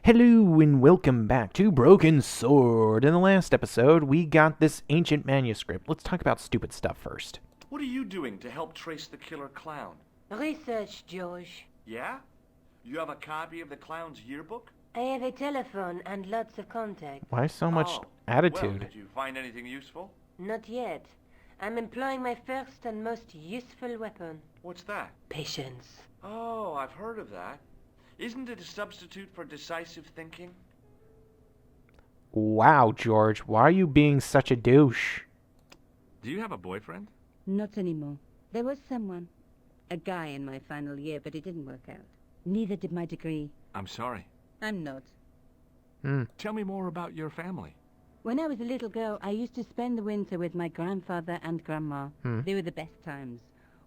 Hello and welcome back to Broken Sword. In the last episode, we got this ancient manuscript. Let's talk about stupid stuff first. What are you doing to help trace the killer clown? Research, George. Yeah? You have a copy of the clown's yearbook? I have a telephone and lots of contacts. Why so much Well, attitude? did you find anything useful? Not yet. I'm employing my first and most useful weapon. What's that? Patience. Oh, I've heard of that. Isn't it a substitute for decisive thinking? Wow, George, why are you being such a douche? Do you have a boyfriend? Not anymore. There was someone. A guy in my final year, but it didn't work out. Neither did my degree. I'm sorry. I'm not. Tell me more about your family. When I was a little girl, I used to spend the winter with my grandfather and grandma. They were the best times.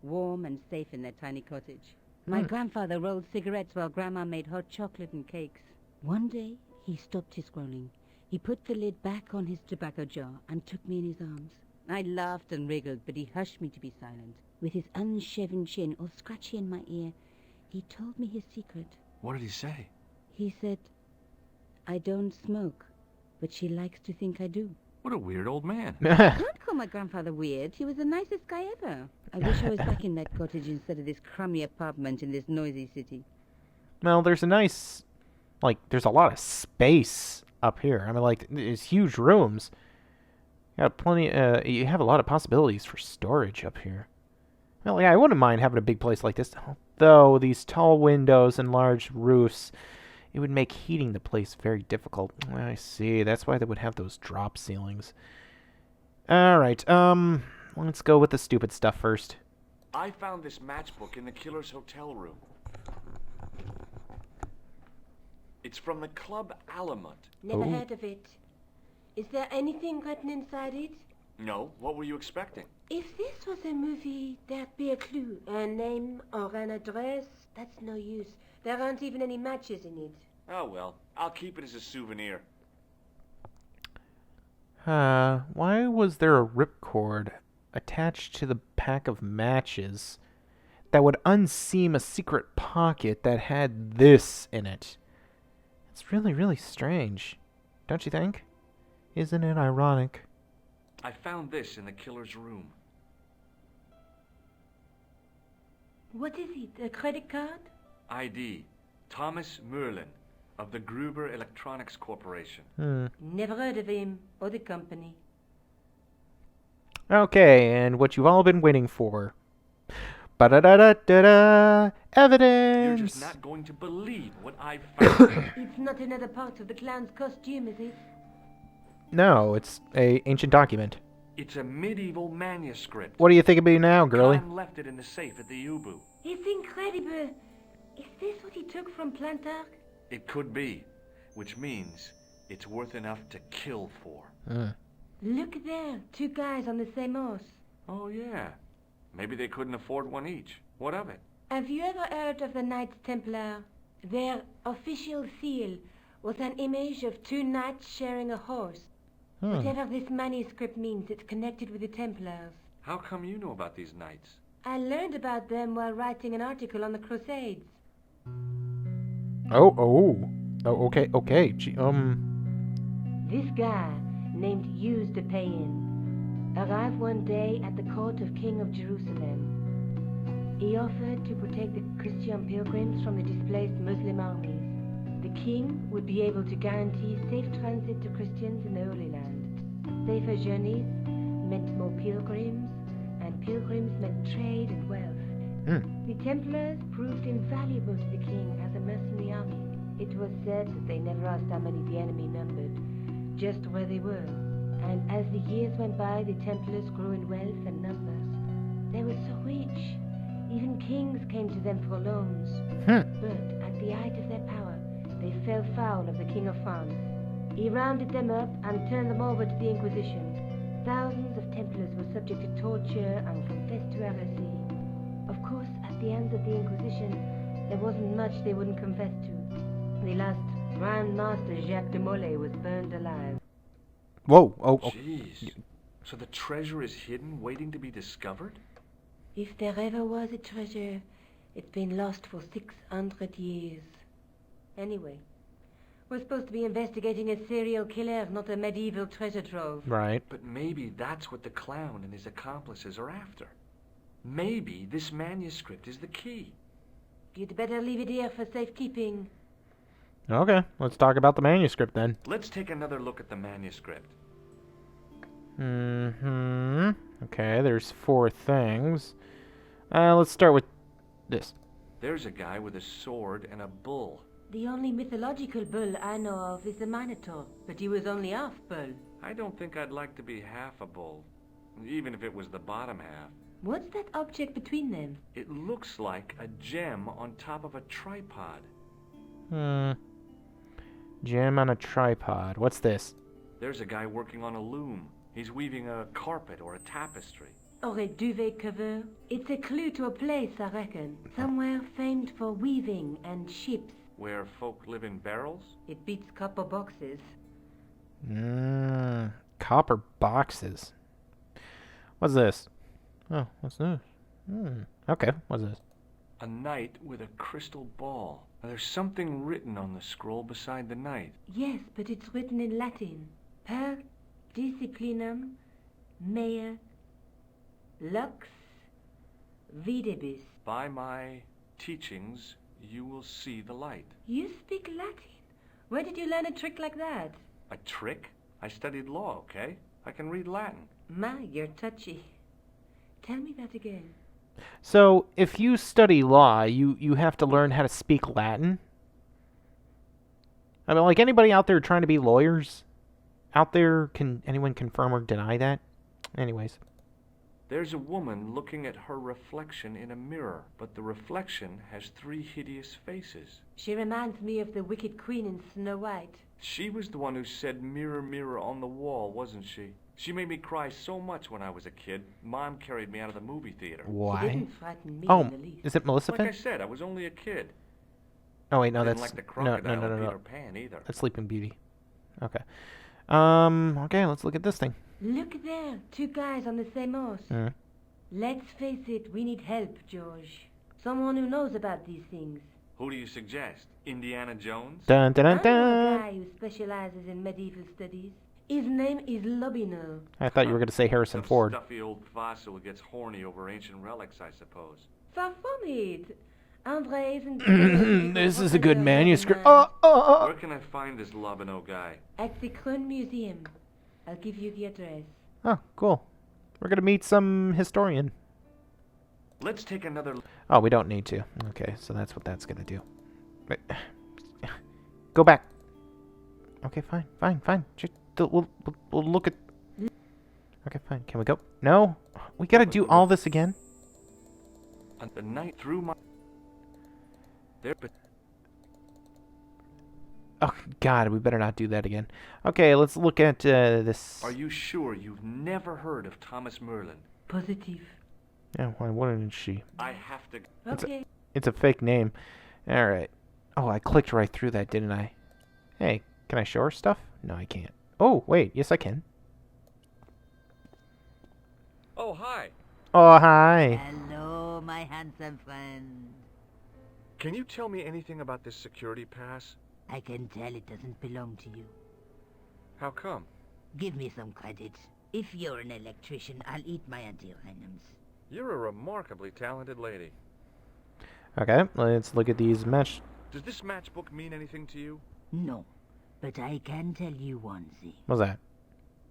Warm and safe in their tiny cottage. My grandfather rolled cigarettes while Grandma made hot chocolate and cakes. One day, he stopped his scrolling. He put the lid back on his tobacco jar and took me in his arms. I laughed and wriggled, but he hushed me to be silent. With his unshaven chin all scratchy in my ear, he told me his secret. What did he say? He said, I don't smoke, but she likes to think I do. What a weird old man. Don't call my grandfather weird. He was the nicest guy ever. I wish I was back in that cottage instead of this crummy apartment in this noisy city. Well, there's a nice, there's a lot of space up here. I mean, there's huge rooms. You got plenty, you have a lot of possibilities for storage up here. Well, yeah, I wouldn't mind having a big place like this. Though these tall windows and large roofs, it would make heating the place very difficult. I see. That's why they would have those drop ceilings. Alright, let's go with the stupid stuff first. I found this matchbook in the killer's hotel room. It's from the Club Alamut. Never heard of it. Is there anything written inside it? No, what were you expecting? If this was a movie, there'd be a clue. A name or an address. That's no use. There aren't even any matches in it. Oh well, I'll keep it as a souvenir. Why was there a ripcord attached to the pack of matches that would unseam a secret pocket that had this in it? It's really, really strange. Don't you think? Isn't it ironic? I found this in the killer's room. What is it? A credit card? ID, Thomas Merlin, of the Gruber Electronics Corporation. Never heard of him or the company. Okay, and what you've all been waiting for. Ba-da-da-da-da-da! Evidence! You're just not going to believe what I've found. It's not another part of the clown's costume, is it? No, it's a ancient document. It's a medieval manuscript. What do you think of me now, girly? Clown left it in the safe at the Ubu. It's incredible. Is this what he took from Plantark? It could be, which means it's worth enough to kill for. Look there, two guys on the same horse. Oh yeah, maybe they couldn't afford one each. What of it? Have you ever heard of the Knights Templar? Their official seal was an image of two knights sharing a horse. Whatever this manuscript means, it's connected with the Templars. How come you know about these knights? I learned about them while writing an article on the Crusades. Okay. This guy, named Hughes de Payen, arrived one day at the court of King of Jerusalem. He offered to protect the Christian pilgrims from the displaced Muslim armies. The king would be able to guarantee safe transit to Christians in the Holy Land. Safer journeys meant more pilgrims, and pilgrims meant trade and wealth. The Templars proved invaluable to the king as a mercenary army. It was said that they never asked how many the enemy numbered, just where they were. And as the years went by, the Templars grew in wealth and numbers. They were so rich, even kings came to them for loans. But at the height of their power, they fell foul of the King of France. He rounded them up and turned them over to the Inquisition. Thousands of Templars were subject to torture and confessed to heresy. Of course, at the hands of the Inquisition, there wasn't much they wouldn't confess to. The last Grand Master Jacques de Molay was burned alive. Whoa, Jeez. So the treasure is hidden, waiting to be discovered? If there ever was a treasure, it's been lost for 600 years. Anyway, We're supposed to be investigating a serial killer, not a medieval treasure trove. Right. But maybe that's what the clown and his accomplices are after. Maybe this manuscript is the key. You'd better leave it here for safekeeping. Okay, let's talk about the manuscript then. Let's take another look at the manuscript. Mm-hmm. Okay, there's 4 things. Let's start with this. There's a guy with a sword and a bull. The only mythological bull I know of is the Minotaur, but he was only half bull. I don't think I'd like to be half a bull, even if it was the bottom half. What's that object between them? It looks like a gem on top of a tripod. Gem on a tripod. What's this? There's a guy working on a loom. He's weaving a carpet or a tapestry. Or a duvet cover? It's a clue to a place, I reckon. Somewhere famed for weaving and ships. Where folk live in barrels? It beats copper boxes. Copper boxes. What's this? Oh, what's this? Okay, what's this? A knight with a crystal ball. Now, there's something written on the scroll beside the knight. Yes, but it's written in Latin. Per disciplinum mea lux videbis. By my teachings, you will see the light. You speak Latin? Where did you learn a trick like that? A trick? I studied law, okay? I can read Latin. My, you're touchy. Tell me that again. So, if you study law, you have to learn how to speak Latin? I mean, like, anybody out there trying to be lawyers? Out there, can anyone confirm or deny that? Anyways. There's a woman looking at her reflection in a mirror, but the reflection has 3 hideous faces. She reminds me of the Wicked Queen in Snow White. She was the one who said, "Mirror, mirror on the wall," wasn't she? She made me cry so much when I was a kid. Mom carried me out of the movie theater. She Why? didn't frighten me Oh, in the least. is it Melissa Like I Finn? said, I was only a kid. Oh wait, no, I didn't that's like the no, crocodile in no. Peter Pan either. That's Sleeping Beauty. Okay. Okay, let's look at this thing. Look there, 2 guys on the same horse. Mm. Let's face it, we need help, George. Someone who knows about these things. Who do you suggest? Indiana Jones? Dun dun I dun know a dun. guy who specializes in medieval studies. His name is Lobino. I thought you were going to say Harrison Some Ford. stuffy old fossil who gets horny over ancient relics, I suppose. Far from it. Andre isn't... This is a good manuscript. Oh. Where can I find this Lobino guy? At the Kroon Museum. I'll give you the address. Oh, cool. We're going to meet some historian. Let's take another... Oh, we don't need to. Okay, so that's what that's going to do. But, go back. Okay, fine. Just, we'll look at... Okay, fine. Can we go? No? We got to do all this again? On the night through my... There, but... Oh, God, we better not do that again. Okay, let's look at this... Are you sure you've never heard of Thomas Merlin? Positive. Yeah, why wouldn't she? I have to... Okay. It's a fake name. Alright. Oh, I clicked right through that, didn't I? Hey, can I show her stuff? No, I can't. Oh, wait. Yes, I can. Oh, hi. Oh, hi. Hello, my handsome friend. Can you tell me anything about this security pass? I can tell it doesn't belong to you. How come? Give me some credit. If you're an electrician, I'll eat my antirhythms. You're a remarkably talented lady. Okay, let's look at these match... Does this matchbook mean anything to you? No, but I can tell you one thing. What's that?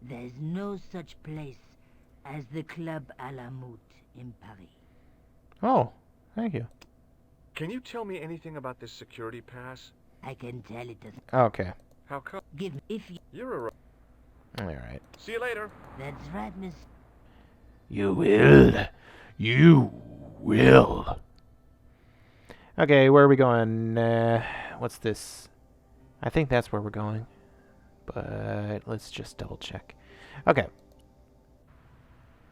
There's no such place as the Club à la Moute in Paris. Oh, thank you. Can you tell me anything about this security pass? I can tell it doesn't. Okay. How come? Give me if you. You're a... Alright. See you later. That's right, Miss. You will. You will. Okay, where are we going? What's this? I think that's where we're going. But let's just double check. Okay.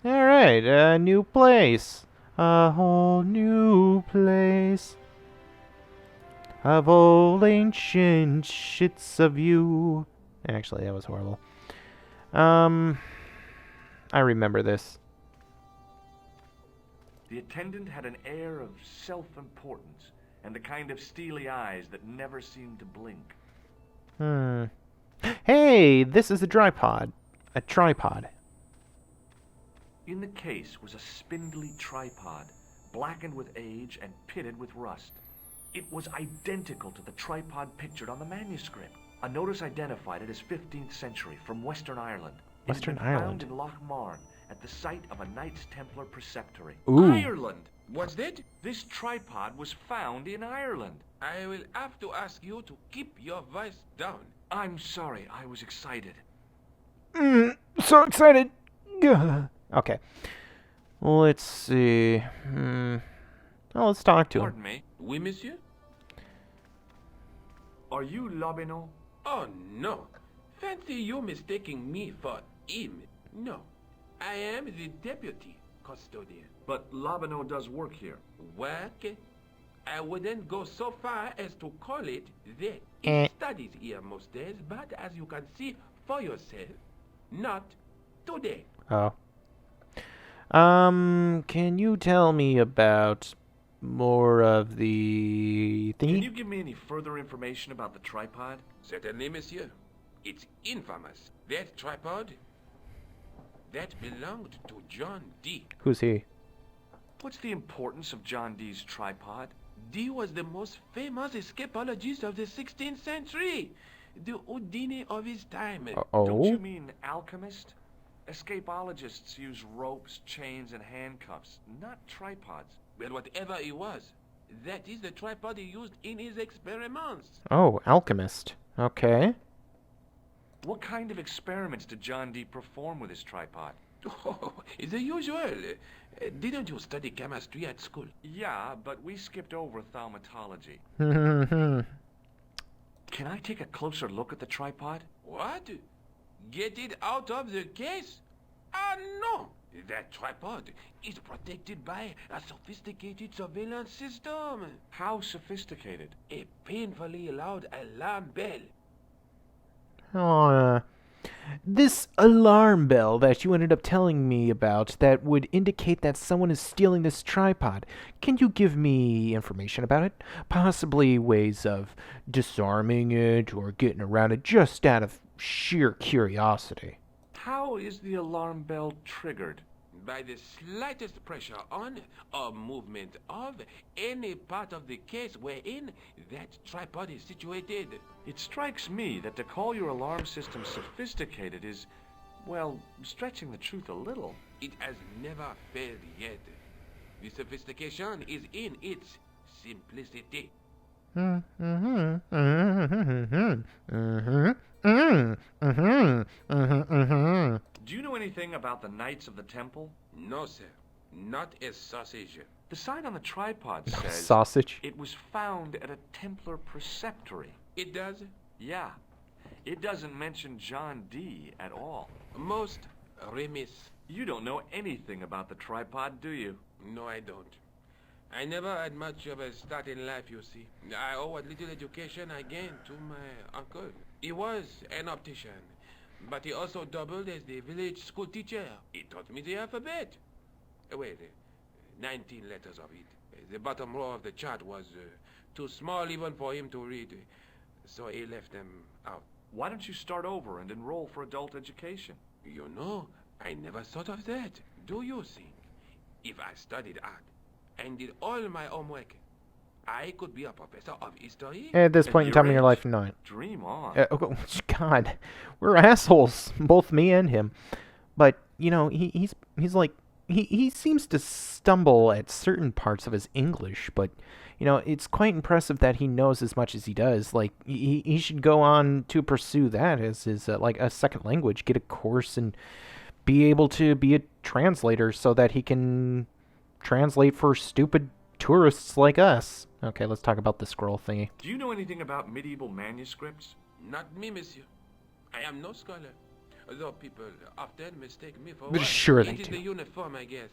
Alright, a new place. A whole new place. Of old ancient shits of you. Actually, that was horrible. I remember this. The attendant had an air of self-importance and the kind of steely eyes that never seemed to blink. Hmm. Hey, this is a tripod. A tripod. In the case was a spindly tripod, blackened with age and pitted with rust. It was identical to the tripod pictured on the manuscript. A notice identified it as 15th century from Western Ireland. Western it had been Ireland. found in Loch Marne at the site of a Knights Templar preceptory. Ooh. Ireland. What's that? This tripod was found in Ireland. I will have to ask you to keep your voice down. I'm sorry, I was excited. So excited. Gah. Okay. Let's see. Oh, let's talk to him. Pardon me, Oui, monsieur? are you Lobino? Oh, no. Fancy you mistaking me for him. No. I am the deputy custodian. But Lobino does work here. Work? I wouldn't go so far as to call it that. Eh. He studies here most days, but as you can see for yourself, not today. Oh. Can you tell me about more of the Can thingy? you give me any further information about the tripod? Certainly, monsieur. It's infamous. That tripod, that belonged to John Dee. Who's he? What's the importance of John Dee's tripod? Dee was the most famous escapologist of the 16th century. The Houdini of his time. Don't you Oh? mean alchemist? Escapologists use ropes, chains, and handcuffs, not tripods. Well, whatever he was, that is the tripod he used in his experiments. Oh, alchemist. Okay. What kind of experiments did John Dee perform with his tripod? Oh, the usual. Didn't you study chemistry at school? Yeah, but we skipped over thaumatology. Can I take a closer look at the tripod? What? Get it out of the case? Ah, no! That tripod is protected by a sophisticated surveillance system. How sophisticated? A painfully loud alarm bell. Oh, this alarm bell that you ended up telling me about that would indicate that someone is stealing this tripod. Can you give me information about it? Possibly ways of disarming it or getting around it just out of sheer curiosity. How is the alarm bell triggered? By the slightest pressure on or movement of any part of the case wherein that tripod is situated. It strikes me that to call your alarm system sophisticated is, well, stretching the truth a little. It has never failed yet. The sophistication is in its simplicity. Do you know anything about the Knights of the Temple? No, sir. Not a sausage. The sign on the tripod says Sausage. it was found at a Templar preceptory. It does? Yeah. It doesn't mention John Dee at all. Most remiss. You don't know anything about the tripod, do you? No, I don't. I never had much of a start in life, you see. I owe what little education I gained to my uncle. He was an optician, but he also doubled as the village school teacher. He taught me the alphabet. Wait, 19 letters of it. The bottom row of the chart was too small even for him to read, so he left them out. Why don't you start over and enroll for adult education? You know, I never thought of that. Do you think if I studied art and did all my homework, I could be a professor of history? At this At point in your time in your age? life, not. Dream on. Oh, God, we're assholes, both me and him. But you know, he's like he seems to stumble at certain parts of his English, but you know, it's quite impressive that he knows as much as he does. Like he should go on to pursue that as his like a second language, get a course, and be able to be a translator so that he can translate for stupid tourists like us. Okay, let's talk about the scroll thingy. Do you know anything about medieval manuscripts? Not me, monsieur. I am no scholar. Though people often mistake me for But one. sure they It is do. the uniform, I guess.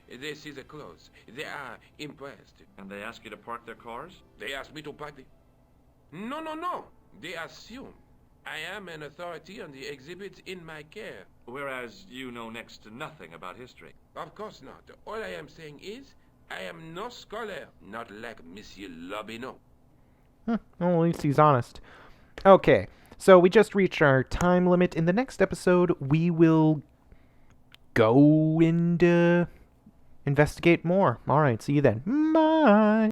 They see the clothes. They are impressed. And they ask you to park their cars? They ask me to park the... No. They assume I am an authority on the exhibits in my care. Whereas you know next to nothing about history. Of course not. All I am saying is, I am no scholar, not like Monsieur Lobineau. Well, at least he's honest. Okay, So we just reached our time limit. In the next episode, we will go and investigate more. All right, see you then. Bye.